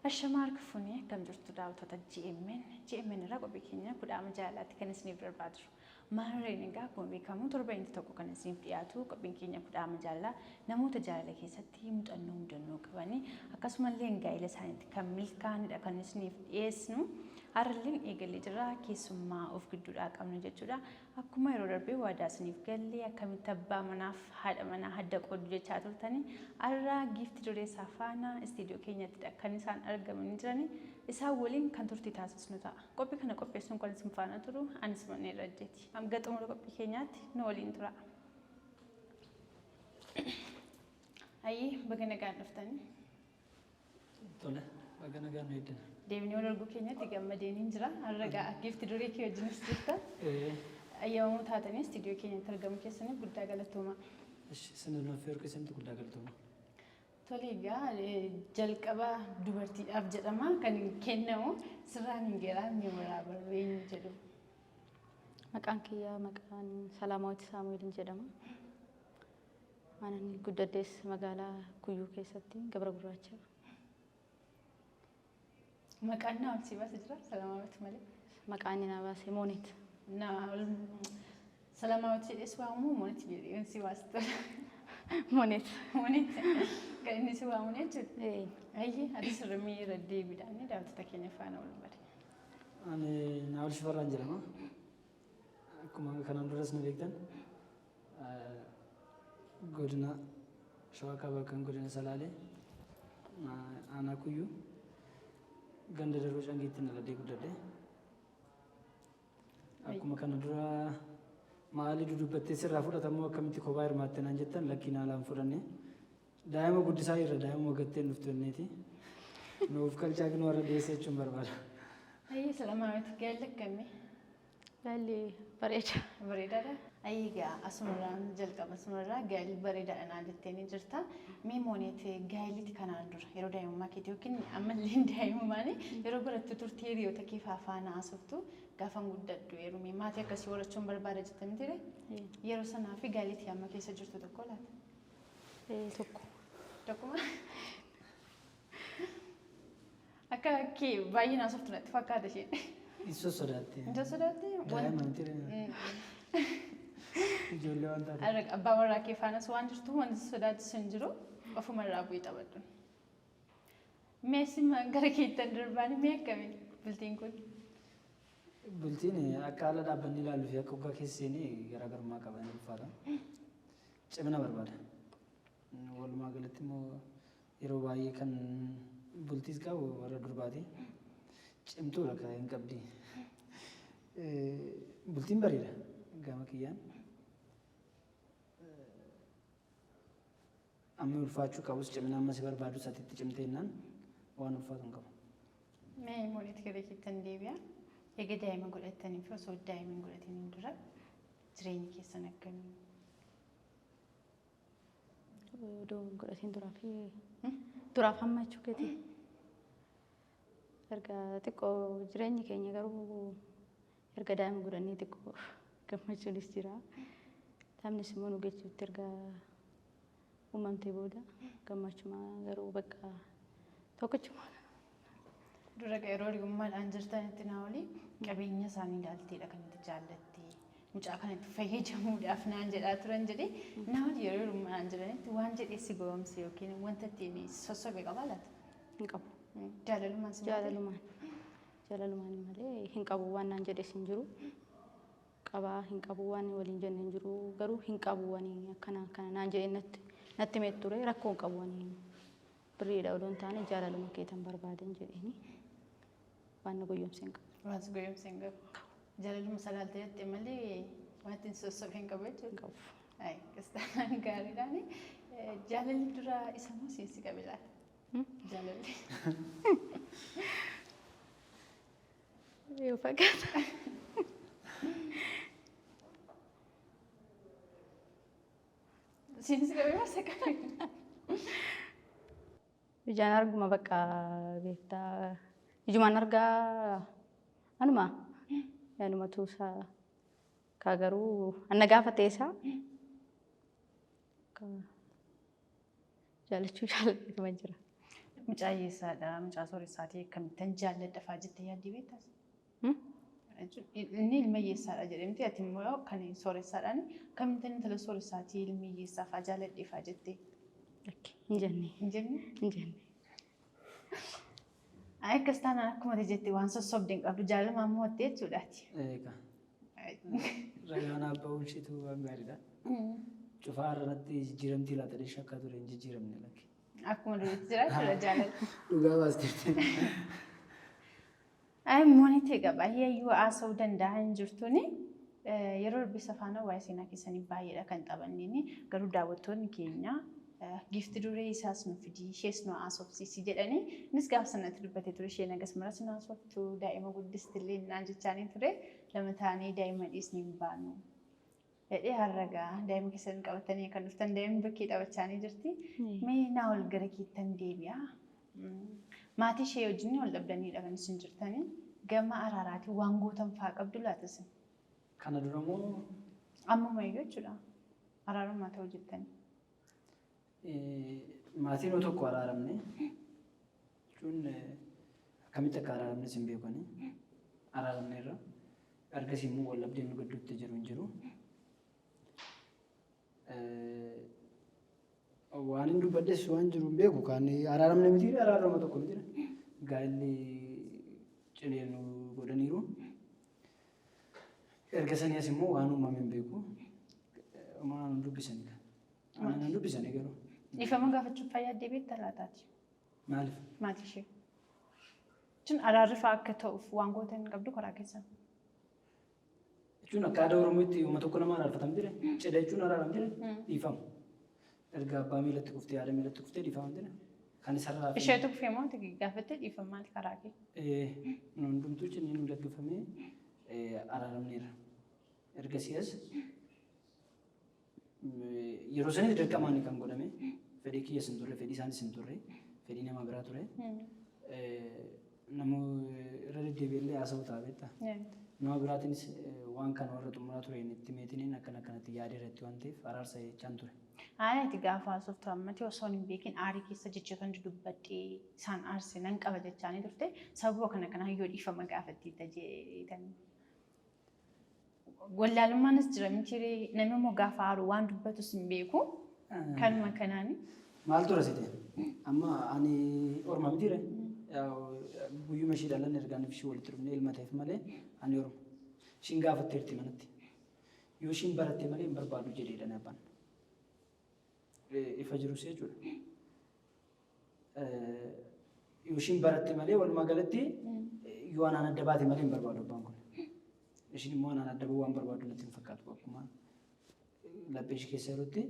Ashamark Funi kan jirtu daawwattoota GMN irraa qophii keenya kudhaama jaalaatti kan isiniif barbaadu. Maarreen egaa akkuma beekamu torba inni tokko kan isiniif dhiyaatu qophiin keenya kudhaama jaalala namoota jaalala keessatti muuxannoo mudannoo qabanii akkasumallee gaa'ela isaaniitti kan milkaa'anidha kan isiniif dhiyeessinu. Harreen eegalee jira keessummaa of gidduudhaa qabnu jechuudha. Akkuma yeroo darbee waadaa isiniif gallee akkamitti abbaa manaaf haadha manaa adda qoodu jechaa turtanii har'a giiftii dureessaa faana istiidiyoo keenyatti kan isaan argamanii jiranii isaan waliin kan turtii taasisnu ta'a. Qophii kana qopheessuun kan isin faana turu anis manneen rajjeeti. Hanga xumura qophii keenyaatti nu waliin tura. Ayyee baga nagaan dhuftanii. Tole baga nagaan nu eeddina. Deemnee wal arguu keenyatti gammadeen jira. Har'a giiftii duree kee wajjinis jirta. Ayyaamamoo taatanii istiidiyoo keenyatti argamu keessaniif guddaa galatooma. Isin nuuf yeroo keessanitti guddaa galatooma. Tole egaa jalqaba dubartiidhaaf jedhama kan kennamu sirraan hin geeraan mi'ooraa barreen jedhu. Maqaan kiyyaa maqaan Salaamaawwit Saamu'eel jedhama. Ani guddaddees magaalaa Kuyyuu keessatti Gabra Gurraacha. Maqaan naa ol si baase jira Salaamaawwit malee. Maqaan naa baase Moonet. Salaamaawwit jedhees waamu Moonet jedhee si baasta. Moonet. Moonet. Kan inni si waamu jechuudha. Ayyee adii sirrii irra deebiidhaan daawwattoota keenya faana wal bare. Ani Naawul Shifarraan jedhama. Akkuma kanaan duras nu beektan godina Shawaa Kaabaa kan godina Salaalee aanaa Kuyyuu ganda Daroo Cangiitti naladee guddadhe. Akkuma kana dura maalii dudubbattee sirraa fudhatamoo akkamitti kophaa hirmaatte naan jettan lakkii naalaan fudhanne. Daa'ima guddisaa irra daa'ima waggatteen dhuftanneeti. Nuuf qalchaaqni warra dhiyeessee jechuun barbaada. Ayyee Salaamaawwit gaalli akkamii? Gaalli bareeda. Bareedaadha. Ayyee egaa asumarraan jalqaba asumarraa gaalli bareedaadha naan jettee ni jirta. Mee Moonet gaalitti kanaan dura yeroo daa'imummaa keetii yookiin ammallee daa'imummaanii yeroo barattu turtii hiriyoota kee faana haasoftu gaafan guddadhu yeroo maatii akkasii horachuun barbaada jettanii ture. Yeroo sanaa fi gaalitti amma keessa jirtu tokko laata? Tokko. Tokkuma. Akka kee baay'ee haasoftu natti fakkaata isheen. Isa sodaatte. Isa sodaatte? Daa'ima miti. Ijoollee waan taate. Abbaa warraa kee faanas waan jirtu wanti sodaachisu hin jiru ofumarraa bu'ee taphadhu. Meesima gara keettan darbaan mee akkamii bultiin kun? Bultiin akka haala dhaabbanni ilaaluu fi akka waggaa keessanii garaagarummaa qaban ulfaata. Cimina barbaada. Walumaa galatti immoo yeroo baay'ee kan bultiis qabu warra durbaati. Cimtuudha kan hin qabdi. Bultiin bareeda gama kiyyaan. Amma ulfaachuu qabus cimina ammas barbaadu satiitti cimteennaan waan ulfaatu hin qabu. Mee Moonet gara keettan deebi'a. Egaa daa'ima godhatanii fi osoo daa'ima hin godhataniin dura jireenyi keessan akkamii? Odoo godhatiin duraaf hamma jechuu keeti. Erga xiqqoo jireenyi keenya garuu erga daa'ima godhanii xiqqoo gammachuunis jira. Daa'imnis immoo nu geejjibatti erga uumamtee booda gammachuma garuu bakka tokkochuma. Dura yeroo hiriyummaadhaan jirtanitti naa olii qabeenya isaanii ilaalteedha kan itti jaallatte. Mucaa kanatti fayyadamuudhaaf naan jedhaa turan jedhee naa olii yeroo hiriyummaadhaan jiranitti waan jedhee si goomse yookiin wanta ittiin sossobee qabaa laata? Hin qabu. Jaalalumaan si Jaalalumaan. Jaalalumaan malee hin qabu waan naan jedhes hin jiru. Qabaa hin qabu waan waliin jenne hin jiru garuu hin qabu waan akkana naan jedhee natti mee ture rakkoo hin qabu waan birriidha odoon taane jaalaluma keetan barbaadan jedheeni. Waan goyoomsee hin qabu. Waan goyoomsee hin qabu. Jaalaluma salaaltee jettee malee wanti hin sossobee hin qabu jechuudha. Hin qabu. Ayi kistaan gaariidhaan jaalalli dura isa moo si qabe laata? Jaalalli. Yoo fakkaata. Siinsi qabee maasa qabe? Ijaan arguma bakka beektaa. Ijumaan argaa anuma yaanuma tuusaa kaa garuu anna gaafa teessaa jaalachuu jaallatama jira. Mucaa eessaadha? Mucaa sooressaatii akkamittan jaalladhafaa jettee yaaddii beektas? Inni ilma hiyyeessaadha jedhamti ati immoo kan sooressaadhaan akkamittan intala sooressaatii ilmi hiyyeessaafaa jaalladheefaa jettee? Hin jenne. Hin jenne? Hin jenne. Akkas taanaan akkuma jettee waan sossobdeen qabdu jaalala mo'attee jechuudhaati. Ragaan abbaa bulchitu waan gaariidha. Cufaa irratti jijjiiramtii laatadhee shakkaa ture hin jijjiiramne lakke. Akkuma duriitti jiraachudha jaalala. Dhugaa baastee. Moonitee qaba. Hiyyuu haasa'uu danda'a hin jirtuuni. Yeroo dubbisa faana waa'ee seenaa keessanii baay'eedha kan taphanniini. Garuu daawwattoonni keenya gifti duree isaas nu fidii ishees nu haasofsiisi jedhanii innis gaafa sanatti dubbatee ture isheen agas maras nu haasoftu daa'ima guddistillee naan jechaanii ture lama ta'anii daa'ima dhiisnee hin baanu. Jedhee harragaa daa'ima keessan qabatanii kan dhuftan daa'imni bakkee dhaabbachaanii jirti. Mee naa ol gara keettan deebi'a. Maatii ishee wajjin wal dhabdaniidha kan isin jirtanii. Gama araaraatiin waan gootan fa'aa qabdu laatasin. Kana dura moo Ammuma iyyuu jechuudha. Araarummaa ta'uu jettanii. maatiin tokko araaramne jechuun akkamitti akka araaramne sin beekanii araaramne irra ergasii immoo wal dhabdeen nu gidduutti jiru hin jiru. Waan hin dubbaddes waan jiru hin beeku kan araaramne miti araarama tokko miti gaa'elli cinee nu godhaniiru. Erga sanii as immoo waan uumame hin beeku. Waan nu dubbisanii waan nu dubbisanii garuu. Ifama gaafachuuf fayyaaddee beektaa laataati. Maaliif? Maatii ishee. Jechuun araarri fa'aa akka ta'uuf waan gootan qabdu karaa keessan. Jechuun akka aadaa Oromootti uummata tokko nama araarfatan jira. Cidha jechuun araaram jira. Dhiifama. Erga abbaa miilatti kuftee haadha miilatti kuftee dhiifama jira. Kan isarraa fi. Isheetu kufee moo gaafattee dhiifama maali karaa kee? Nu hundumtuu cinni nu daggafamee araaramneera. Ergasii as yeroo sanitti dirqamaan kan godhame fedhii kiyya sin turre fedhii isaanis sin turre fedhii nama biraa ture. Namu irra deddeebi'ellee haasa'u ta'a beektaa. Nama biraatiinis waan kana warra xumuraa ture itti meetiniin akkanatti yaada irratti waan ta'eef araarsa jechaan ture. Ati gaafa haasoftu ammatti osoo hin beekin aarii keessa jechoota dubbadhee isaan aarse nan qaba jechaanii turte sababa kana yoo dhiifama gaafattii tajeetanii. Wallaalummaanis jira miti namni immoo gaafa aaru waan dubbatus hin beeku kanuma kanaani. Maal tura site? Amma ani orma mitiire guyyuma ishee dhalan ergaan ishee walitti dhufne ilma ta'eef malee ani orma. Ishiin gaafatteerti manatti. Yoo ishiin baratte malee hin barbaadu jedheedhaan abbaan. Ifa jirus jechuudha. Yoo ishiin baratte malee walumaa galatti yoo anaan adda baate malee hin barbaadu abbaan kun. Ishiin immoo anaan adda waan barbaadu natti hin fakkaatu akkuma laphee ishee keessa yerootti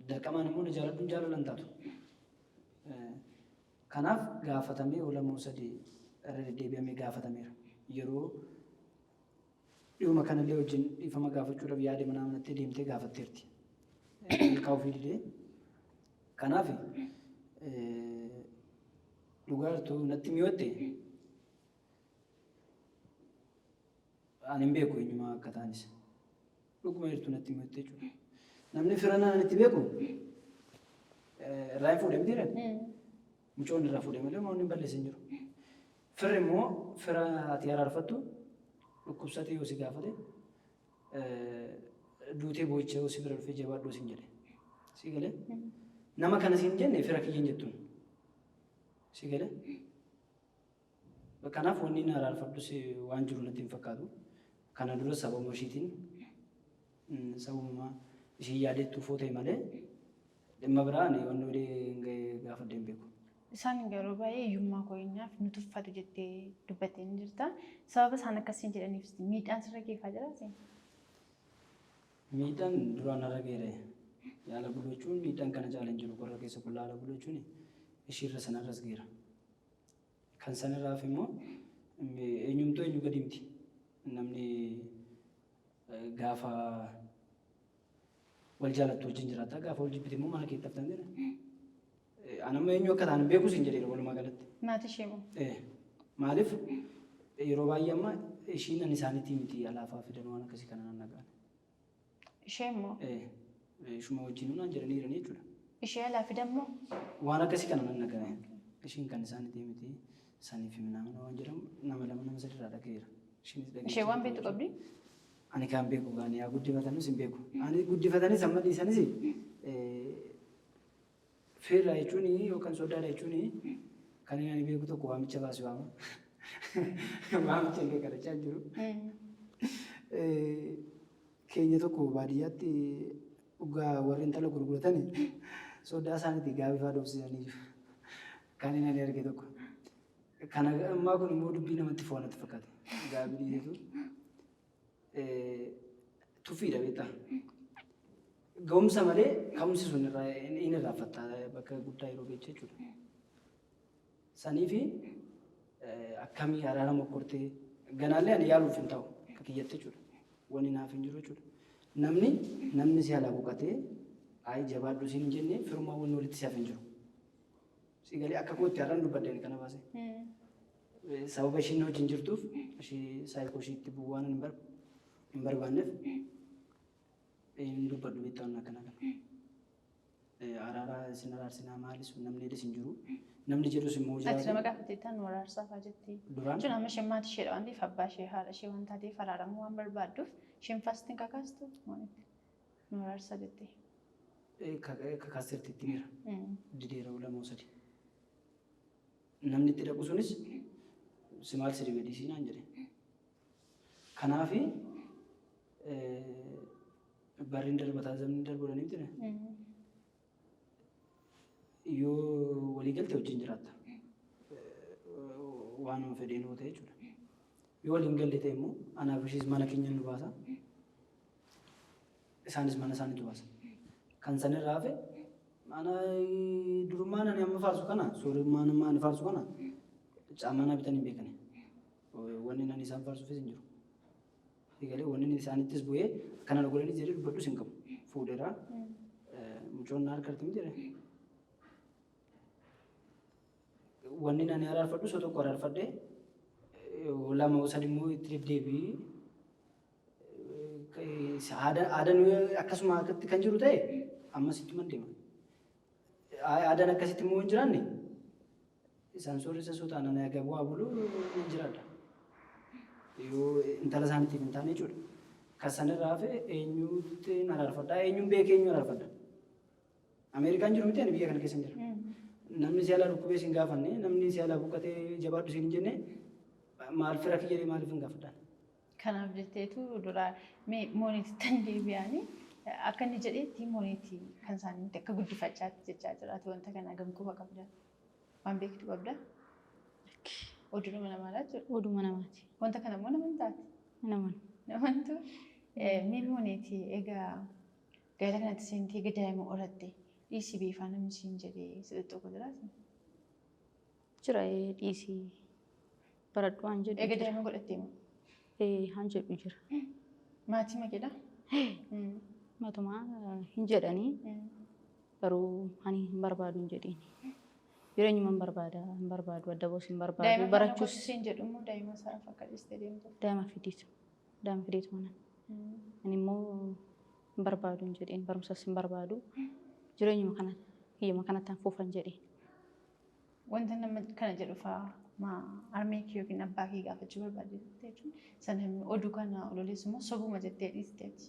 dirqamaan immoo na jaaladhuun jaalalan taatu. Kanaaf gaafatamee olamoo sadii irra deddeebi'amee gaafatameera. Yeroo dhiyuma kanallee wajjin dhiifama gaafachuudhaaf yaade manaa manattee deemtee gaafatteerti. Ilkaa ofii didee. Kanaaf dhugaartuu natti mi'ootte ani hin beeku eenyumaa akka ta'anis. Dhuguma jirtu natti mi'ootte jechuudha. Namni fira naan itti beeku irraa hin fuudhe mitiire? Mucoon irraa fuudhe malee waan hin balleessin jiru. Firri immoo fira ati araarfattu dhukkubsatee yoo si gaafate duutee boo'icha yoo si bira dhufee jabaadhoo siin jedhe. Si galee? Nama kana siin jenne fira kiyyan jettuun. Si galee? Kanaaf wanni inni araarfadhus waan jiru natti hin fakkaatu. Kana dura sababuma ishiitiin sababuma ishii yaadettuuf ta'e malee dhimma biraan wanni walii gaafadhee hin beeku. Isaan yeroo baay'ee hiyyummaa koo'inyaaf nu tuffatu jettee dubbattee ni jirta. Sababa isaan akkasiin jedhaniif miidhaan sirra geeffaa jiraate? Miidhaan duraan irra geere yaala buluuchuun miidhaan kana caalan jiru qorra keessa qullaa yaala buluuchuun ishiirra sanarras geera. Kan sanarraaf immoo eenyumtuu eenyu gadi miti. Namni gaafa wal jaalattu wajjin jiraata gaafa wal jibbite immoo mana keetti haftan jira. Anamma eenyu akka ta'an beekus hin jedheera walumaa galatti. Maatii ishee moo? Maaliif yeroo baay'ee amma ishiin ani isaaniitii miti alaafaa fidan waan akkasii kana nan nagaan. Ishee moo? Ishuma wajjin naan jedhanii jiranii jechuudha. Ishee alaa fidammoo? Waan akkasii kana nan dhaga'e. Ishiin kan isaan itti miti saniif himnaamna waan jedhamu nama lama nama sadi irraa dhaga'eera. Ishee waan beektu qabdi? Ani kan beeku gaanii yaa guddifatanis hin beeku. Ani guddifatanis amma dhiisanis feerraa jechuun yookaan sodaadha jechuun kan ani beeku tokko waamicha baasuu waama. Waamicha illee kadhachaa jiru. Keenya tokko baadiyyaatti dhugaa warri intala gurguratanii sodaa isaaniitti gaabii fa'aa dhoofsisanii jiru. Kan inni arge tokko. Kana ammaa kun immoo dubbii namatti foonatti fakkaate. Gaabii dhiyeetu tuffiidha beektaa. Ga'umsa malee ka'umsi sun inni irraanfattaa bakka guddaa yeroo geecha jechuudha. Saniifi akkamii araara mokkortee ganaallee ani yaaluuf hin ta'u akka kiyyatte jechuudha. Wanni naaf hin jiru jechuudha. Namni si alaa boqotee ayi jabaadhu siin hin jenne firummaa wanni walitti siyaaf hin jiru. Si galee akka kootti har'aan dubbadde kana baase. Sababa ishiin wajjin jirtuuf ishee saayikoo ishiitti bu'uwaan hin barbaanneef hin dubbaddu beektaan akkana kana. Araara isin araarsinaa maalis namni edis hin jiru. Namni jedhus immoo jiraatu. Ati nama gaafateettaan nu araarsaa fa'aa jetti. Duraan. Jechuun amma isheen maatii isheedha waan ta'eef abbaa ishee haadha ishee waan taateef araaramuu waan barbaadduuf isheen faastiin kakaastu maalitti nu araarsaa jetti. Kakaasteerti itti jira. Dideera ulamoo sadi. Namni itti dhaqu sunis si maal si dhibee dhiisii naan jedhe. Kanaafi barriin darbataa zamni darbuudhaniif jira. Yoo walii galte wajjin jiraatta. Waanuma fedheen yoo ta'e jechuudha. Yoo waliin galle ta'e immoo anaaf ishees mana keenya nu baasa. Isaanis mana isaaniitu baasa. Kan sanirraa hafe mana durummaan ani amma faarsu kana soorummaan amma ani faarsu kana caamaa naa bitan hin beekani. Wanni ani isaan faarsuufis hin jiru. Egalee wanni isaanittis bu'ee kana godhanii jedhee dubbadhus hin qabu. Fuudheeraa mucoon na harkatti mi jedhe. Wanni ani araarfadhu soo tokko araarfadhee lama sadi immoo itti deddeebi'ee aadaan akkasuma akkatti kan jiru ta'e ammas itti mandeema. Aadaan akkasitti immoo hin jiraanne isaan sooressa soo ta'an ana egaa bu'aa bulu hin jiraadha. Yoo intala isaaniitiif hin taane jechuudha. Kan sanirraa hafe eenyuutti araarfadhaa eenyuun beekee eenyu araarfadha. Ameerikaan jiru miti ani biyya kana keessa hin jira. Namni si alaa dhukkubee si hin gaafanne namni si alaa buqqatee jabaadhu si hin jenne maal fira kiyyalee maaliif hin gaafadhaan. Kanaaf jetteetu dura mooniitti tan deebi'anii akka inni jedheetti mooniitti kan isaanii akka guddifachaatti jechaa jiraatu wanta kana gamkuba qabda. Waan beektu qabda. Oduma namaadhaa jiru. Oduma namaati. Wanta kana immoo nama hin taate. Namantu mooniitti egaa gaala kanatti seentee egaa daa'ima horatte dhiisii beefaa namni siin jedhee sitti tokko jiraatu. Jira dhiisii baradhu waan jedhu. Egaa daa'ima godhattee moo? Han jedhu jira. Maatii makeedha? Matumaa hin jedhanii garuu ani hin barbaadu hin jedhiin. Jireenyuma hin barbaadu adda boos hin barbaadu barachuus. Daa'ima siin jedhu immoo daa'ima saraaf akka dhiistee deemtu. Daa'ima fidiitu. Daa'ima fidiitu mana. Ani immoo hin barbaadu hin jedhiin barumsas hin barbaadu. Jireenyuma kana hiyyuma kanatti fuufan jedhiin. Wanta nama kana jedhu fa'aa armee kee yookiin abbaa kee gaafachuu barbaadu jechuun sana oduu kana ololeessu immoo sobuma jettee dhiisteeti.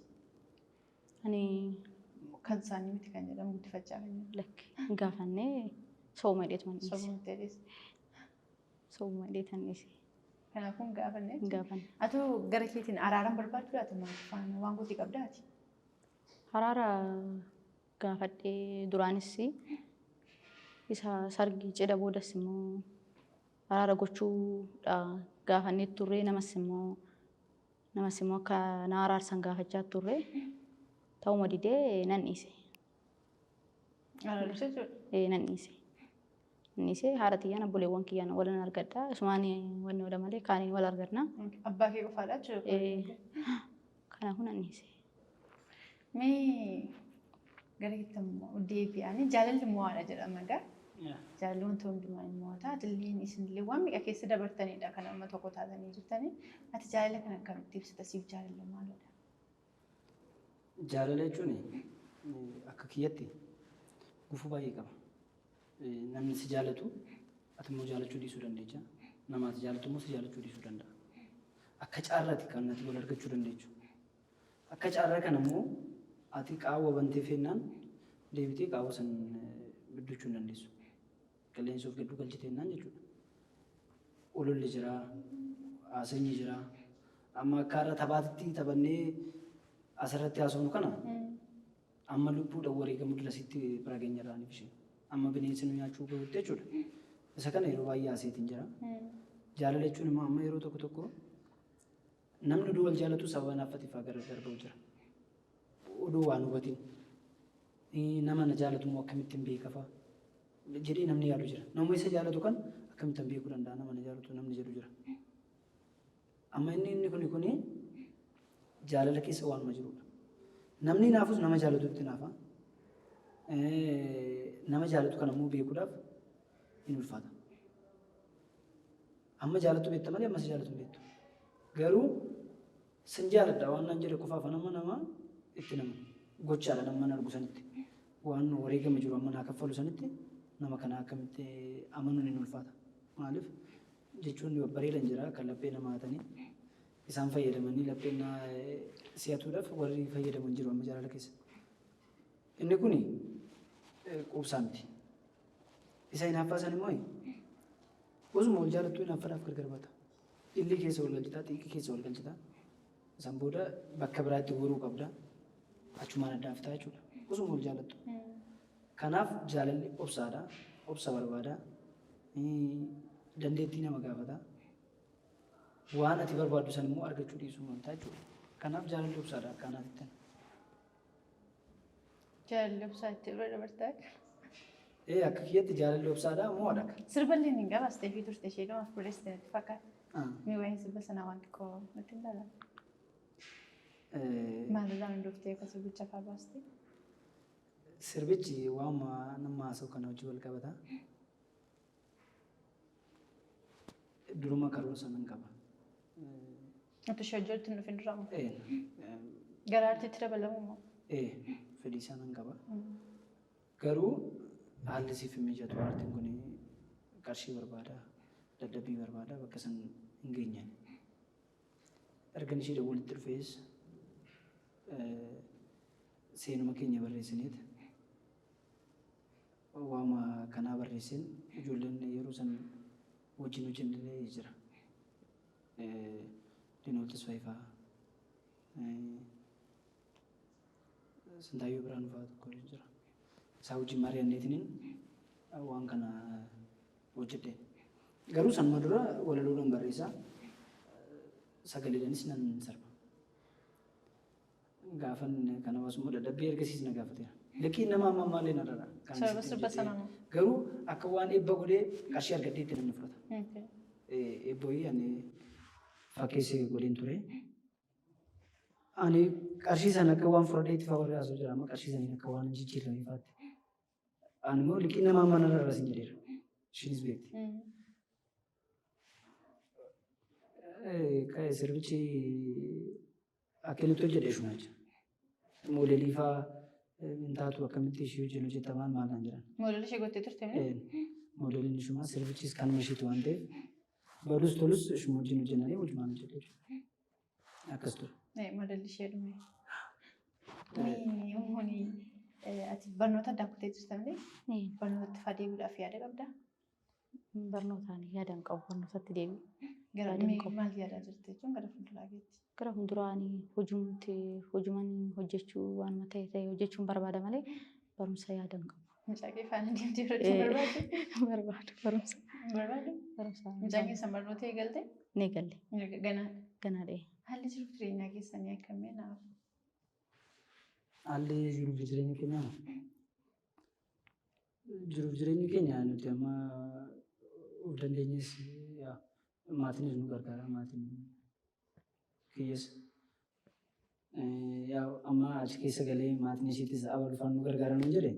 Ani kan isaanii miti kan jedhamu guddifachaa kan jiru. Lakki hin gaafannee sobuma hidheetu man dhiise. Sobuma itti dhiise. Sobuma hidheetan dhiise. Kanaafuu hin gaafanne. Hin gaafanne. Atoo gara keetiin araaran barbaaddu laata maal waan gooti qabdaati? Araara gaafadhee duraanis isa sargii cidha boodas immoo araara gochuudha gaafannee turre namas immoo akka na araarsan gaafachaa turre ta'uma didee nan dhiise. Araarsa jechuudha? Nan dhiise. Nan dhiise haadha xiyyaan obboleewwan kiyyaan walan argadha. Isumaan wanni oda malee kaanii wal argadna. Abbaa kee qofaadha jechuudha? Kanaafuu nan dhiise. Mee gara keetti deebi'anii jaalalli mo'aadha jedhama egaa. Jaalalli wanta hundumaa hin mo'ata. Atilleen isinillee waan miidha keessa dabartanidha kan amma tokko taatanii jirtanii. Ati jaalala kana akkamitti ibsita siif jaalalli maalidha? Jaalala jechuun kiyyatti gufuu baay'ee qaba. Namni si jaalatu ati immoo jaalachuu dhiisuu dandeecha. Nama ati jaalatu immoo si jaalachuu dhiisuu danda'a. Akka caarraati kan ati wal argachuu dandeechu. Akka caarraa kana immoo ati qaawwa bantee feennaan deebitee qaawwa san biddachuu hin dandeessu. Qilleensa of gidduu galchiteennaan jechuudha. Ululli jira, haaseenyi jira. Amma akka irra taphaatti taphannee asirratti haasofnu kana amma lubbuudhaan wareegamu dirasitti bira keenya irraan ibsinu. Amma bineensi nu nyaachuu gahuutti jechuudha. Isa kana yeroo baay'ee haaseetiin jira. Jaalala jechuun immoo amma yeroo tokko tokko namni oduu wal jaalatu sababa naaffatiifaa gargar bahu jira. Oduu waan hubatiin nama na jaalatu immoo akkamittiin beekafa jedhee namni yaadu jira. Namni isa jaalatu kan akkamittiin beekuu danda'a nama na jaalatu namni jedhu jira. Amma inni kuni jaalala keessa waanuma jirudha. Namni naafus nama jaalatutti naafa. Nama jaalatu kan ammoo beekuudhaaf hin ulfaata. Amma jaalatu beekta malee amma si jaalatu hin beektu. Garuu sin jaaladha waan naan jedhe qofaaf nama itti nama gochaadha nama argu sanitti waan wareegama jiru amma naa kaffalu sanitti nama kana akkamitti amanuun hin ulfaata. Maaliif jechuun bareedan jira kan laphee nama hatanii isaan fayyadamanii lapheen si'atuudhaaf warri fayyadaman jiru amma jaalala keessa. Inni kuni quubsaa miti. Isa hinaaffaa san immoo osuma wal jaalattu hinaaffaadhaaf gargar bata. Illi keessa wal galchitaa, xiiqii keessa wal galchitaa. Isaan booda bakka biraatti goruu qabda. Achumaan adda haftaa jechuudha. Osuma wal jaalattu. Kanaaf jaalalli obsaadha. Obsa barbaada. Dandeettii nama gaafata. Waan ati barbaaddu san immoo argachuu dhiisuu maltaa jechuudha. Kanaaf jaalalli obsaadha akkaanaatti. Jaalalli obsaa itti bira dabartaa. Akka kiyyatti jaalalli obsaadha moo adaka? Sirballi ni gabaastee fi turte ishee nama fuudhesteetti fakkaata. Mi waa'ee sirba sanaa waan xiqqoo natti hin dhalan. Maalirraan hundoftee akka sirbicha fa'aa baaste? Sirbichi waanuma nama haasa'u kana hojii wal qabata. Duruma karoora sana hin qaba. Ati ishee hojjetu hin dhufin duramu? Gara artiitti dabalamu moo? Fedhii sana hin qaba. Garuu haalli siif hin mijatu aartiin kun qarshii barbaada, dadhabbii barbaada bakka san hin geenye. Ergan ishee walitti dhufees seenuma keenya barreessineet waama kanaa barreessin ijoolleen yeroo san wajjin hojjennee jira. Dinootas Faayifaa Sintaayyoo Biraan fa'aa tokko jira. Isaa wajjin mari'anneetiin waan kana hojjedhe. Garuu sanuma dura walaloodhaan barreessaa sagaleedhaanis nan sarba. Gaafan kana wasummoo dadhabbii ergasiis na gaafateera. Likkii nama amma maallee na dhala. Sirba sanaa moo? Garuu akka waan eebba godhee qarshii argadhee itti namni fudhata. Eebbooyii ani fakkeessee godheen ture. Ani qarshii sana akka waan fudhadhee itti fa'aa warraasuu jira amma qarshii saniin akka waan jijjiiranii fa'aatti. Ani immoo liqii nama mana irraa sin jedheera. Ishiinis beekti. Sirbichi akka inni toljedhe shunaa jira. Moodelii fa'aa hin taatu akkamitti ishee hojii hojjetamaan maal naan jedhan. Moodelii ishee gottee turte mee? Moodeliin ishumaa sirbichis kanuma isheetu waan ta'eef badus tolus ishuma wajjin hojjennanii walumaan hojjedhe jechuudha. Akkas ture. Moodelii ishee dhume. Ati barnoota addaa kuttee jirtamne barnootatti fa'aa deebiidhaaf yaada qabdaa? Barnootaan yaada hin qabu barnootatti deebi'u. Gara maal yaadaa jirti jechuun gara fuulduraa geetti? Gara fuulduraan hojumaan hojjechuu waan ta'e hojjechuun barbaada malee barumsa yaada hin qabu. Mucaa kee faana deemtee fudhachuu barbaadde? Barbaadu barumsa. Barbaadu? Barumsa. Mucaa keessan barnoota eegalte? Ni galle. Ganaadha. Ganaadha. Haalli jiruuf jireenyaa keessanii akkamii naaf? Haalli jiruuf jireenya keenyaa nuti amma of dandeenyes maatiinis nu gargaara maatiin kiyyees amma achi keessa galee maatiin isheettis abalufaan nu gargaaran hin jedhe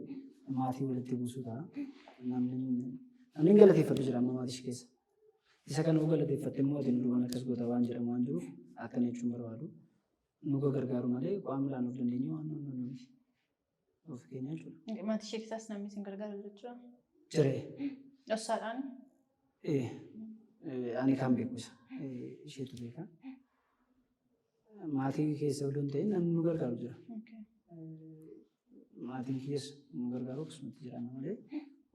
maatii walitti buusuu ta'a. Namni galateeffatu jira amma maatii ishee keessa. Isa kana nu galateeffatte immoo ati nu dhugan akkas goota waan jedhamu waan jiruuf akkana jechuun barbaadu. Nu gargaaru malee qaamni of dandeenye waan nuti ofii keenya jechuudha. Maatii ishee keessaas namni isin gargaaru jechuudha. Jiree. Dhossaadhaan. Ani kan beeku isa isheetu beeka. Maatii keessa odoo hin ta'in namni nu gargaaru jira. Maatiin keessa nu gargaaru akkasumatti jira malee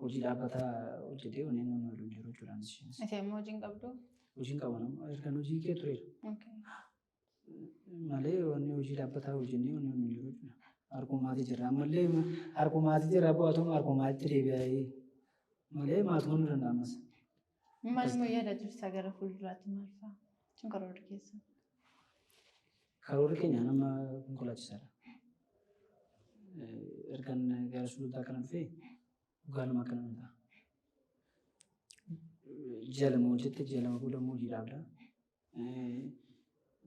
hojii dhaabbataa hojjetee waneen nu waliin jiru jechuudha. Ati immoo hojii hin qabdu? Hojii hin qabu nama erga hojii kee tureera. Malee wanni hojii dhaabbataa hojjennee wanni nu jiru jechuudha. Harkuma maatii jira. Ammallee harkuma maatii jira bu'aatuma harkuma maatiitti deebi'ee malee maatuma nu danda'amas. Maal immoo yaadatu isaa gara fuulduraatti maal fa'a? Sun karoora keessa. Karoora keenya nama konkolaachisaadha. Ergan gara sulultaa kana dhufee dhugaa nama akkana hin ta'a. Ji'a lama hojjette ji'a lama booda immoo hojii dhaabda.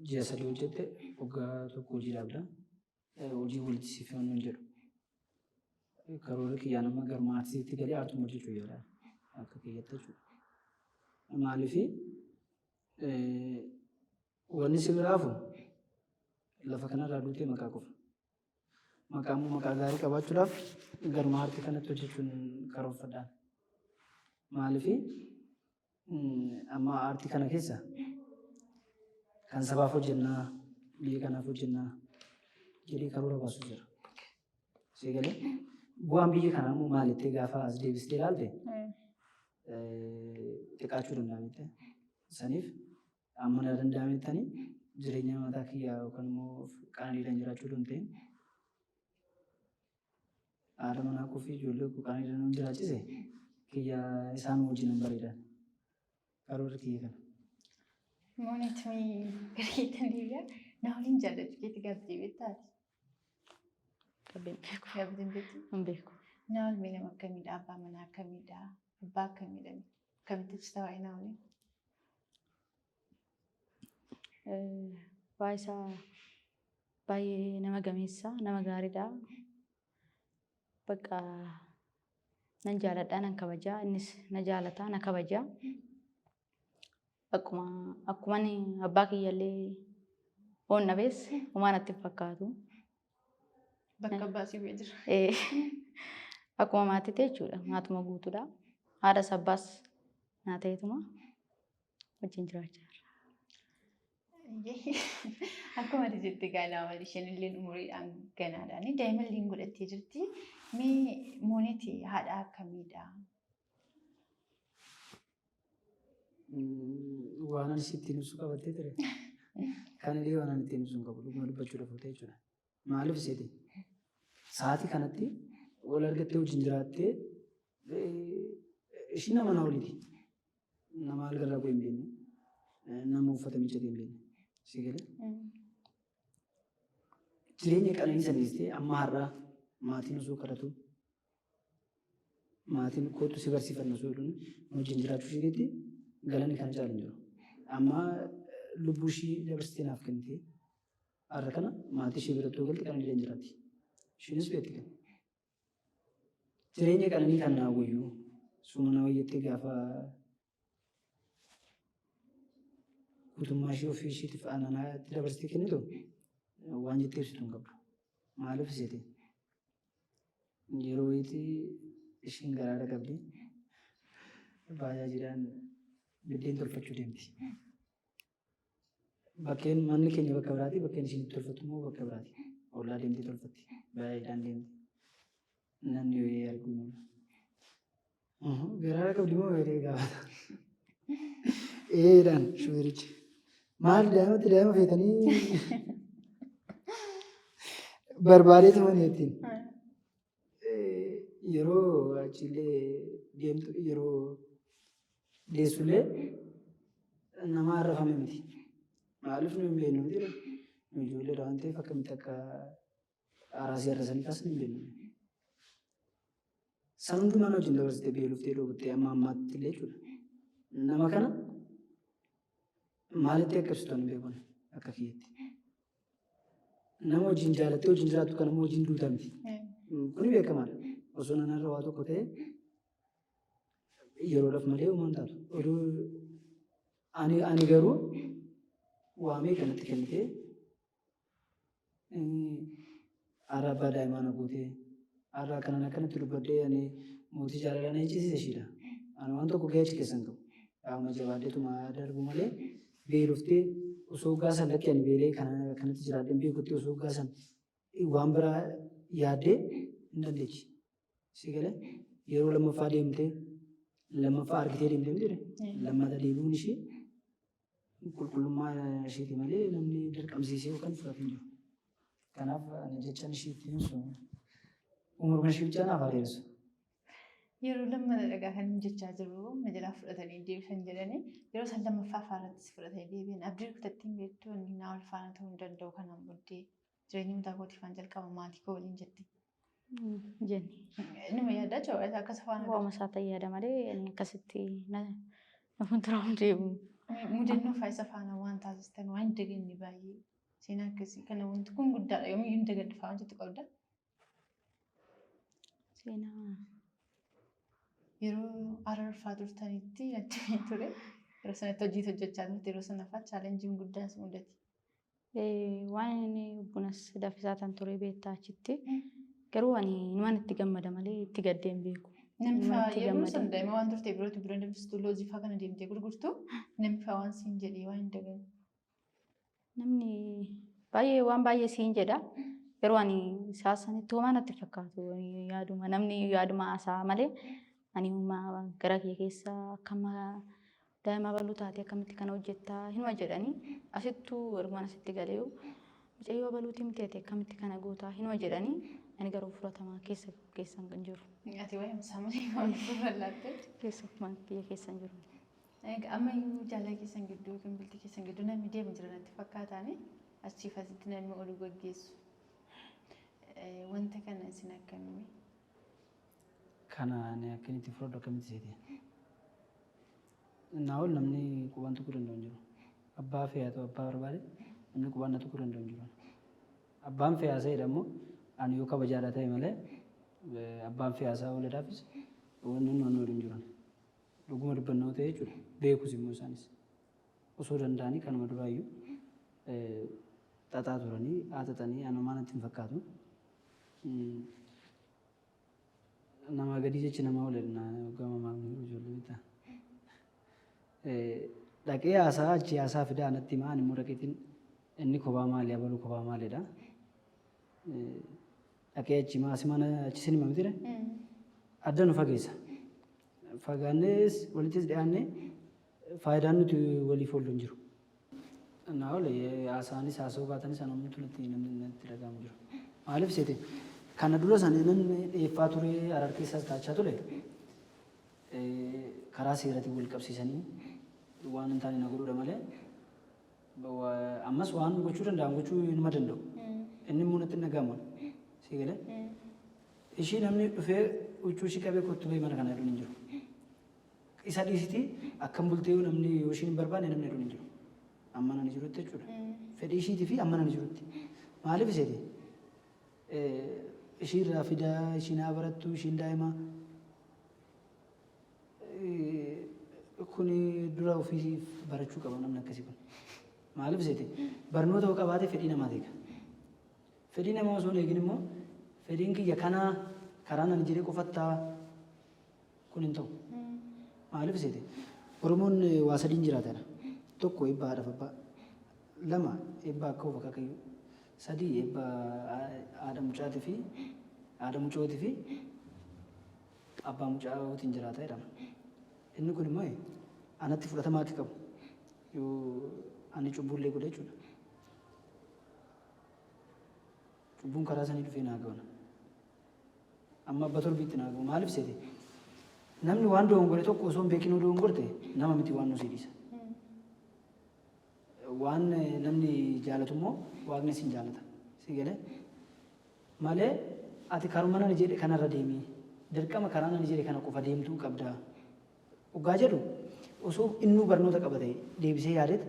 Ji'a sadii hojjette waggaa tokko hojii dhaabda. Hojii walitti siifannoo hin jedhu. Karoora kiyyaa nama gara maatiitti galee haatuma hojjechuu yaada. Akka kiyyatta jechuudha. Maaliif wanni si biraafu lafa kanarraa duutee maqaa qofa. Maqaa immoo maqaa gaarii qabaachuudhaaf garuma harki kanatti hojjechuun karoorfadhaan. Maaliif amma aartii kana keessa kan sabaaf hojjennaa, biyya kanaaf hojjennaa jedhee karoora baasuu jira. Seegalee bu'aan biyya kanaa immoo maalitti gaafa as deebistee ilaalte xiqqaachuu danda'a jettee. Saniif amma na danda'amettanii jireenya mataa kiyyaa yookaan immoo qaaniidhaan jiraachuu danda'een haadha manaa koo fi ijoollee koo qaaniidhaan nama jiraachise kiyyaa isaan wajjin bareedan. Karoora kiyya kana. Moonitii gariitan diigaa na waliin jaallatu keetti gaaftii beektaati. Qabeen beeku. Gaaftiin beektu. Hin beeku. Na walii nama akkamiidha? Abbaa manaa akkamiidha? Abbaa akkamiidha? Akkamittis ta'aa na waliin? Waa isaa baay'ee nama gameessa, nama gaariidha. Bakka nan jaaladha, nan kabajaa, innis na jaalataa, na kabajaa. Akkuma abbaa kiyyallee oon dhabees homaa natti fakkaatu. Bakka abbaa si bu'ee jira. Akkuma maatiitti jechuudha. Maatuma guutuudha. Haadhas abbaas naa ta'eetuma wajjin jiraachaa jira. Akkuma ati jette gaanaa wal isheen illee umuriidhaan ganaadhaan daa'ima illee godhattee jirti. Mee mooniti haadha akkamiidha? Waan ani sitti ibsu qabattee ture. Kan illee waan ani ittiin ibsu hin qabu dhuguma dubbachuudhaaf ta'e jechuudha. Maaliif seeti? Sa'aatii kanatti wal argattee wajjin jiraattee ishii nama na waliiti. Nama algarraa bu'ee hin beekne. Nama uffata miiccatee hin beekne. Si galee? Jireenya qananii saniistee amma har'aa maatiin osoo kadhatu maatiin kootu si barsiifanna osoo jedhuun wajjin jiraachuu isheetti galanni kana caalu hin jiru. Amma lubbuu ishii dabarsitee naaf kennitee har'a kana maatii ishee biratti yoo galte qananii jiraatti. Isheenis beekti kan. Jireenya qananii kan naa wayyuu suma na wayyattee gaafa guutummaa ishee ofii isheetiif aananaatti dabarsitee kennitu waan jettee ibsitu hin qabdu. Maaliif seete? Yeroo wayitii ishiin garaadha qabdi. Baay'aajiidhaan biddeen tolfachuu deemti. Bakkeen manni keenya bakka biraati, bakkeen ishiin itti tolfattu immoo bakka biraati. Ollaa deemtee tolfatti. Baay'eedhaan deemti. Namni yoo arguu malu. Garaadha qabdi moo wayitii gaafata? Eedhaan shubirichi. Maal daa'imatti daa'ima feetanii barbaadee tumanii ittiin. Yeroo achillee deemtu yeroo deessullee nama arrafame miti. Maaliif nu hin beeknu jedhu nu ijoolleedha waan ta'eef akkamitti akka araasii arrasanii kaasanii hin beeknu. San hundumaan wajjin dabarsitee beeluftee dhoobuttee amma ammaatti illee jechuudha. Nama kana maalitti akka ibsitu hin beeknu akka kiyyetti. Nama wajjin jaalattee wajjin jiraattu kan immoo wajjin duutaa miti. Kuni beekamaadha. Osoo nanarra waa tokko ta'e yeroodhaaf malee uumaan taatu. Oduu ani garuu waamee kanatti kennitee haadha abbaa daa'imaa na gootee har'a kanan akkanatti dubbadhee ani mootii jaalalaa na eegsisiise ishiidha. Ani waan tokko gahee achi keessan qabu. Qaama jabaadheetuma darbu malee beeloftee osoo gaasan lakkee ani beelee kanatti jiraadheen beekutti osoo gaasan waan biraa yaaddee hin dandeechi. Si galee yeroo lammaffaa deemtee lammaffaa argitee deemtee miti lammata deebi'uun ishee qulqullummaa isheeti malee namni dirqamsiisee yookaan fudhatu hin jiru. Kanaaf ani jechaan isheetti sun umuruma ishee bichaa naaf adeemsu. Yeroo lammata dhagaa kan jechaa jiru majalaa fudhatanii deebisan jedhanii yeroo san lammaffaa faanattis fudhatanii deebiin abdii kutattiin beektu inni naa ol faana ta'uu hin danda'u kanaan booddee jireenya mataa kootii faan jalqaba maatii koo waliin jetti. Jenni. Nama yaadaa jawwaata akkas faana. Waama isaa ta'e yaada malee akkasitti na fuulduraan deemu. Mudannoo faayisa faana waan taasistan waan hin daganne baay'ee seenaa akkasii kana wanti kun guddaadha yoomiyyuu hin dagaddu fa'aa wanti qabda. Seenaa. Yeroo ararfaa turtanitti natti ture yeroo sanatti hojii hojjechaa turte yeroo sanaffaa chaalenjiin guddaan si mudate. Waan inni bunas daffisaa tan ture beektaa achitti garuu ani waan itti gammada malee itti gaddeen beeku. Namni fa'aa yeroo san daa'ima waan turte birootti bira dabsistu loojii fa'aa kana deemtee gurgurtu namni fa'aa waan siin jedhee waan hin daganne. Namni baay'ee waan baay'ee siin jedha. Yeroo ani saasanitti homaa natti fakkaatu yaaduma namni yaaduma haasaa malee ani gara kee keessa akkama daa'ima baluu taate akkamitti kana hojjettaa hinuma jedhanii asittuu ergumaan asitti galee mucayyoo baluutii miti ati akkamitti kana gootaa hinuma jedhanii ani garuu fudhatamaa keessan kan jiru. Ati waa'ee masaamalee waan furrallaatte. Keessumaa biyya keessan jiru. Ammayyuu jaalala keessan gidduu yookiin bultii keessan gidduu namni deemu jira natti fakkaataani achiif asitti namni oduu gaggeessu. Wanta kana isin akkamii? Kana ani akkamitti fudhadhu akkamitti seete? Naawol namni qubaan tuquu danda'u hin jiru. Abbaa fe'atu abbaa barbaade namni qubaan na tuquu danda'u hin jiru. Abbaan fe'aasaa jedhamu ani yoo kabajaadhaa ta'e malee abbaan fe'aasaa ooleedhaafis wanni inni hin jiru. Dhuguma dubbannoo ta'e jechuudha. Beekus immoo isaanis osoo danda'anii kanuma duraayyuu xaxaa turanii haxaxanii anumaan itti hin fakkaatu. Nama gadi jechi nama ooledha gama maamiluu ijoollee bitaa. Dhaqee haasaa achi haasaa fidaa natti himaa immoo dhaqeetiin inni kophaa maali abaluu kophaa maalidha. Dhaqee achi maasii mana achi sinima mitire adda nu fageessa. Fagaannees walittis dhiyaannee faayidaan nuti waliif oollu hin jiru. Naawol haasaanis haasoo baatanis anamtu natti dhagahamu jiru. Maaliif seete kana dura sana namni dhiyeeffaa ture Harar keessaas taachaa ture karaa seeratiin wal qabsiisanii waan hin taane na godhuudha malee ammas waan gochuu danda'an gochuu hinuma danda'u. Inni immoo natti hin dhagahamu. Si galee ishii namni dhufee huccuu ishii qabee kottu bahee mana kana hedduun hin jiru. Isa dhiisiti akkam bultee namni yoo ishiin hin barbaanne namni hedduun hin jiru. Amma nani jirutti jechuudha. Fedhii ishiitii fi amma nani jirutti. Maaliif seete? Ishiin irraa fidaa, ishiin haa barattu, ishiin daa'ima. Kuni dura ofii barachuu qaba namni akkasii kun. Maaliif seete? Barnoota yoo qabaate fedhii namaa eega. Fedhii namaa osoo hin eegin immoo fedhiin kiyya kanaa karaa nani jedhee qofattaa kun hin ta'u. Maaliif seete? Oromoon waa sadiin jiraatana. Tokko eebba haadhaaf abbaa. Lama eebba akka of akaakayyuu. Sadii eebba haadha mucaatii fi haadha mucootii fi abbaa mucaatiin jiraata jedhama. Inni kun immoo anatti fudhatama akka qabu yoo ani cubbuullee godhe jechuudha. Cubbuun karaa sanii dhufee naa ga'u. Amma abba torbiitti naa ga'u. Maaliif seete? Namni waan doongore tokko osoo hin beekin doongorte nama miti waan nu siidhisa. Waan namni jaalatu immoo waaqni sin jaalata. Si galee malee ati karuma nani jedhe kanarra deemii dirqama karaa nani jedhe kana qofa deemtuu qabdaa. Dhugaa jedhu osoo innuu barnoota qaba ta'e deebisee yaadeet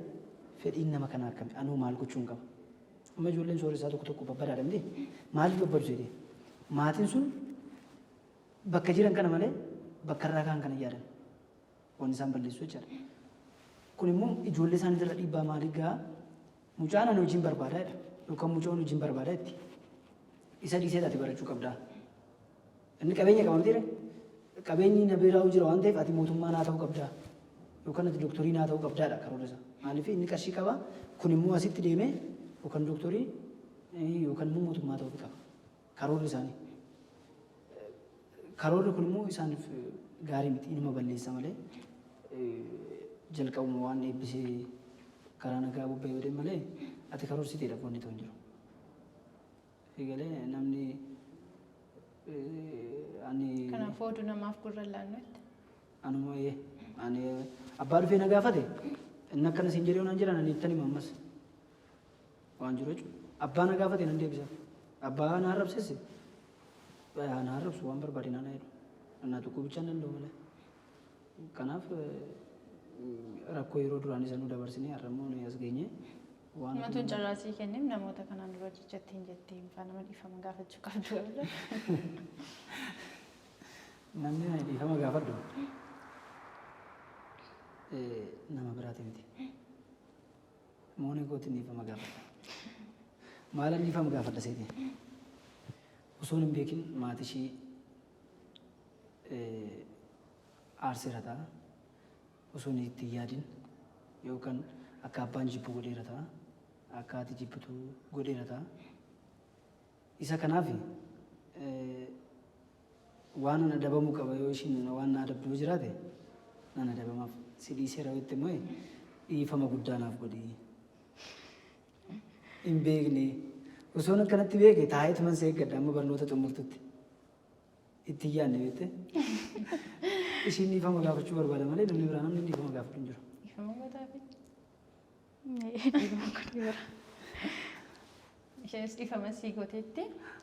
fedhiin nama kanaa akkami anuu maal gochuun qaba. Amma ijoolleen sooressaa tokko tokko babbadaadha miti maaliif babbadu jedhee maatiin sun bakka jiran kana malee bakka irraa kaan kana yaadan wanni isaan balleessu jechaadha. Kun immoo ijoollee isaanii irra dhiibbaa maalii gahaa mucaan ani hojiin barbaadaa jedha yookaan mucaan hojiin barbaadaa itti isa dhiisee ati barachuu qabdaa. Inni qabeenya qabamtee jira. Qabeenyi na biraa jira waan ta'eef ati mootummaa naa ta'uu qabdaa. Yookaan ati dooktorii naa ta'uu qabdaadha karoora isaa. Maaliif inni qarshii qaba kun immoo asitti deemee yookaan dooktorii yookaan immoo mootummaa ta'uu qaba. Karoorri isaanii. Karoorri kun immoo isaaniif gaarii miti inuma balleessa malee jalqabuma waan eebbisee karaa nagaa bobba'ee deemu malee ati karoorsiteedha wanni ta'u hin jiru. Eegalee namni ani Kanaafuu oduu namaaf gurra laannutti. anuma ani abbaa dhufee na gaafate inni akkana siin jedhee naan jedhan ani ittani mammas waan jiru jechuudha. Abbaa na gaafate nan deebisa. Abbaa na arrabsesse na arrabsu waan barbaade naan jedhu. Annaa tokko bichaan danda'u malee. Kanaaf rakkoo yeroo duraan isa nu dabarsinee har'ammoo nu as geenye waan Matuun carraasii kenneef namoota kanaan dura jechattiin jettee faa nama dhiifama gaafachuu qabdu. namni na dhiifama gaafadhu nama biraati miti. Moonii kootiin dhiifama gaafadha. Maalan dhiifama gaafadha seeti. Osoo hin beekin maatii ishii aarseera ta'a. Osoo inni itti yaadin yookaan akka abbaan jibbu godheera ta'a. Akka ati jibbitu godheera ta'a. Isa kanaaf waan ana dabamuu qaba yoo ishiin waan na adabdu yoo jiraate nana dabamaaf si dhiiseera yoo itti immoo dhiifama guddaa naaf godhi. Hin beekne osoon akkanatti beeke taa'eetu man see eeggadha amma barnoota xumurtutti itti yaadne beekte ishiin dhiifama gaafachuu barbaada malee namni biraa namni dhiifama gaafatu hin jiru. Dhiifama godhaafi. Dhiifama godheera. Isheenis dhiifama sii gooteetti.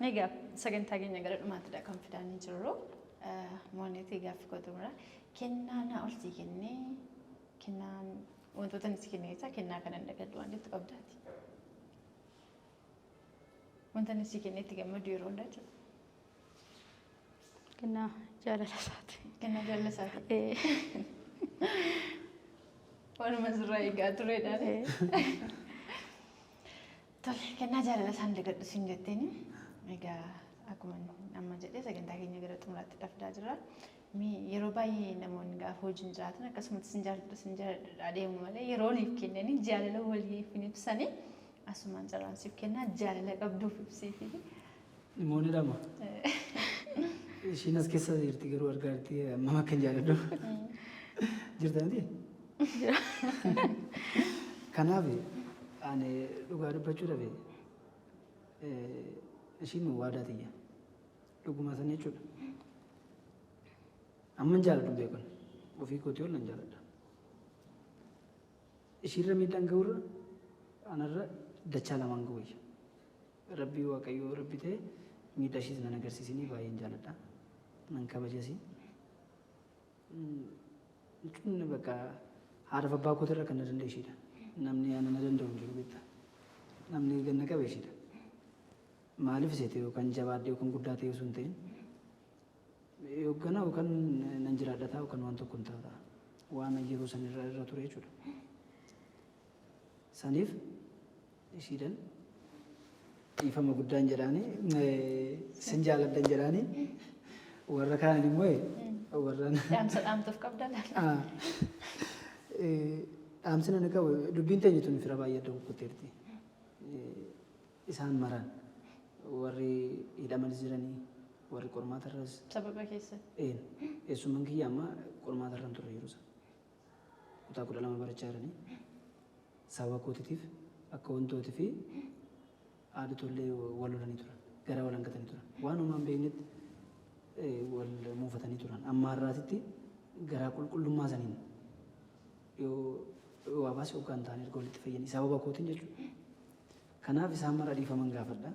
Egaa sagantaa keenya gara dhumaatidha kan fidaanii jirru. Mooneetii gaaffii gootumudha. Kennaa naa ol sii kennee kennaan wantoota inni sii kennee keessaa kennaa kanan dagaddu waan jettu qabdaati. Wanta inni sii kennee itti gammadu yeroo hundaa jiru. Kennaa jaalala isaati. Kennaa jaalala isaati. Waanuma sirraa eegaa turedha. Tole, kennaa jaalala isaan dagadhu siin jetteeni. Egaa akkuma amma jedhee sagantaa keenya gara xumuraatti dhafdaa jira. Yeroo baay'ee namoonni gaafa hojiin jiraatan akkasumas sin jaalladha adeemu malee yeroo waliif kennanii jaalala waliif hin ibsanii asumaan carraansiif kennaa jaalala qabduuf ibsiifi. Moonii lama. Ishiin as keessa jirti garuu argaa jirti amma akka hin jaalladhu. Jirta miti? Kanaaf ani dhugaa dubbachuu dhabe ishiin waadaa tiyya dhuguma san jechuudha. Amma hin jaalladhu beekon ofii kootii ol nan jaalladha. Ishiirra miidhaan ga'urra anarra dachaa lamaan ga'uyya. Rabbii waaqayyoo rabbi ta'e miidhaa ishiis nan agarsiisinii baay'een jaalladha. Nan kabajasi. Jechuun bakka haadha abbaa kootirra kan na danda'e ishiidha. Namni ana na danda'u hin jiru beektaa. Namni ganna qabe ishiidha. Maaliif seete yookaan jabaadde yookaan guddaa ta'e osoo hin ta'in hoogganaa yookaan nan jiraadhataa yookaan waan tokko hin ta'a. Waan yeroo san irra ture jechuudha. Saniif ishiidhan dhiifama guddaan jedhaanii sin jaalladhan jedhaanii warra kaan immoo warra Dhaamsa dhaamtuuf qabda laata? dhaamsina ni qabu dubbiin teenye tun fira baay'ee adda kukkuteerti. Isaan maraan warri hidhamanis jiranii warri qormaatarras Sababa keessatti. eessummaan kiyya amma qormaatarran turre yeroo sana. Kutaa 12 barachaa jiranii sababa kootiitiif akka wantootii fi haadhotollee wal lolanii turan gara wal hangatanii turan waan uumaan beeknetti wal muufatanii turan amma har'aatitti garaa qulqullummaa saniin yoo habaasa yookaan ta'an erga walitti fayyanii sababa kootiin jechuudha. Kanaaf isaan mara dhiifaman gaafadha.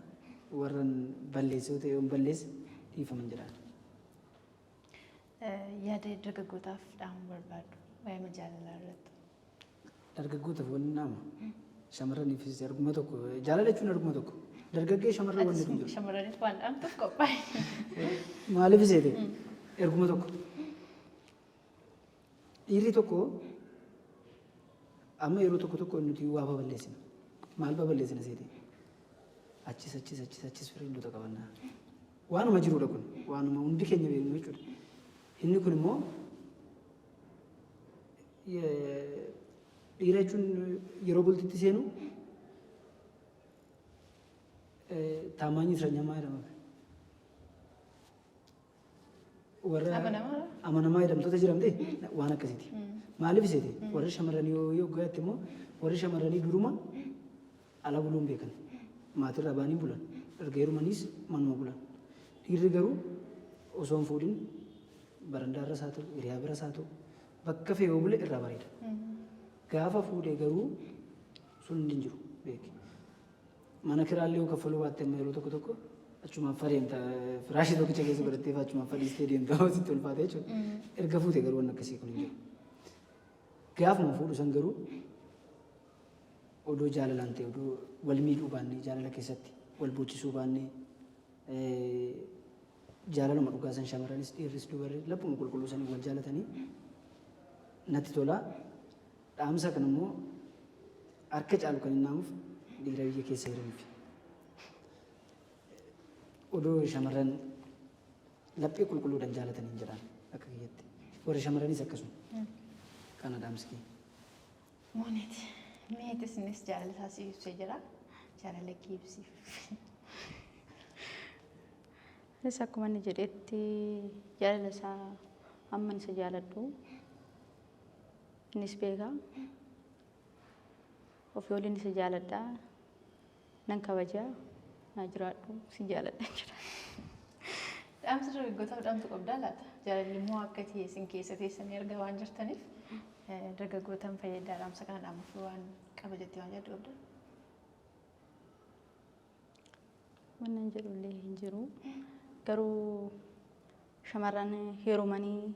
Warran balleesse yoo ta'e yoon balleesse dhiifaman jedhaan. Yaada dargaggootaaf dhaamu barbaadu waa'ee jaalalaa irratti. Dargaggootaaf wanni nama shamarraniifis arguma tokko jaalala jechuun arguma tokko dargaggee shamarran wanni kun jiru. Shamarraniif waan dhaamtuuf qophaa'e. Maaliif seete erguma tokko dhiirri tokko amma yeroo tokko tokko nuti waa baballeessina maal baballeessina seete achis firiindoota qabannaa waanuma jirudha kun waanuma hundi keenya beeknu jechuudha. Inni kun immoo dhiira jechuun yeroo bultitti seenu taamaanyi Israanyamaa jedhama. Warra amanamaa jedhamtoota jiramte waan akkasiiti. Maaliif iseeti? Warri shamarranii yoo gaatti immoo warri shamarranii duruma ala buluun beekan. Maatirraa baanii bulan. Erga heerumaniis manuma bulan. Dhiirri garuu osoo hin fuudhin barandaarra isaa ta'u, hiriyaa bira isaa ta'u bakka fe'ee yoo bule irraa bareeda. Gaafa fuudhee garuu sun hin jiru beeki. Mana kiraallee yoo kaffaluu baatte amma yeroo tokko tokko achumaaf adeemta firaashii tokkicha keessa godhattee achumaaf dhiistee deemta sitti ulfaata jechuudha. Erga fuute garuu waan akkasii kun hin jiru. Gaafuma fuudhu san garuu odoo jaalalaan ta'e odoo wal miidhuu baannee jaalala keessatti wal boochisuu baannee jaalaluma dhugaa san shamarranis dhiirris dubarri laphuma qulqulluu sanii wal jaalatanii natti tola. Dhaamsa kan immoo harka caalu kan innaamuuf dhiira biyya keessa jiraniif. Odoo shamarran laphee qulqulluudhaan jaalatanii jedhan akka kiyyatti. Warri shamarranis akkasuma. Kana dhaamsi. Mooneeti. Meetis innis jaalala isaa si ibsee jira. Jaalala kee ibsiif. Innis akkuma inni jedhetti jaalala isaa hamman isa jaaladhu. Innis beeka. Ofii waliin isa jaaladha. Nan kabajaa. Naa jiraadhu si jaaladha jira. Dhaamsa dargaggootaaf dhaamtu qabdaa laata? Jaalalli immoo akka isin keessa teessanii argaa waan jirtaniif dargaggootaan fayyadaa dhaamsa kana dhaamuuf waan qaba jettee waan yaaddu qabdaa? Wannan jedhullee hin jiru. Garuu shamarran heerumanii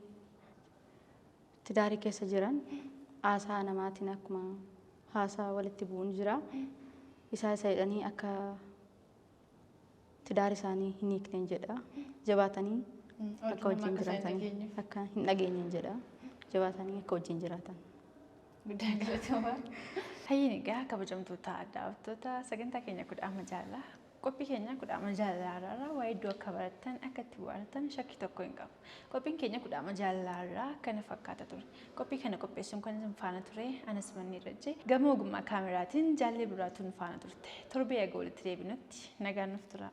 tidaarii keessa jiran haasaa namaatiin akkuma haasaa walitti bu'uun jira. Isaa jedhanii akka tidaari isaanii hin hiikneen jedha. Jabaatanii akka wajjin jiraatan akka hin dhageenyeen jedha. Jabaatanii akka wajjin jiraatan. Guddaa galatoomaa. Hayyiin egaa kabajamtoota daawwattoota sagantaa keenya kudhaama jaalala. Qophii keenya kudhaama jaalalaarraa waa iddoo akka baratan akka itti bohaartan shakkii tokko hin qabu. Qophiin keenya kudhaama jaalalaarraa kana fakkaata ture. Qophii kana qopheessuun kan isin faana ture anas manni irratti gama ogummaa kaameraatiin jaallee biraatuun faana turte. Torbee egaa walitti deebinutti nagaan nuuf tura.